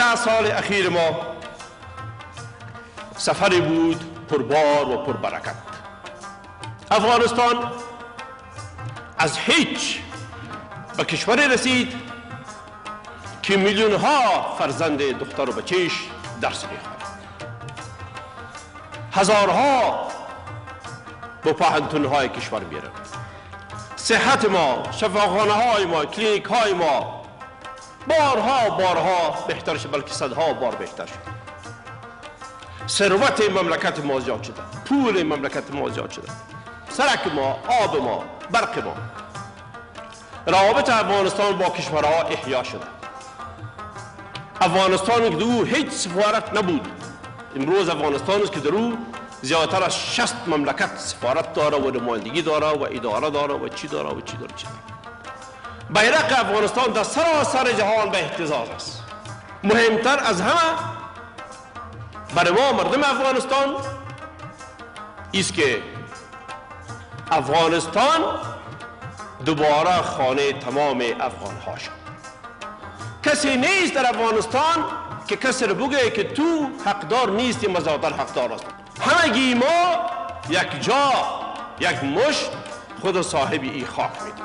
10 سال اخیر ما سفری بود پربار و پربرکت. افغانستان از هیچ به کشوری رسید که میلیون ها فرزند دختر و بچهش درس میخواند. هزارها به پوهنتون های کشور میرن. صحت ما، شفاخانه های ما، کلینیک های ما بارها بهتر شد، بلکه صدها بار بهتر شد. ثروت مملکت ما زیاد شده، پول مملکت ما زیاد شده، سرک ما، آب ما، برق ما. روابط افغانستان با کشورها احیا شده. افغانستان که در او هیچ سفارت نبود، امروز افغانستان است که در او زیادتر از 60 مملکت سفارت داره و نمایندگی داره و اداره داره و چی داره و چی داره. بیرق افغانستان در سراسر جهان به اهتزاز است. مهمتر از همه برای ما مردم افغانستان است که افغانستان دوباره خانه تمام افغان ها شد. کسی نیست در افغانستان که کسی رو بگه که تو حقدار نیستی، مزادر حقدار است. همگی ما یک جا، یک مشت خود صاحب ای خاک میدیم.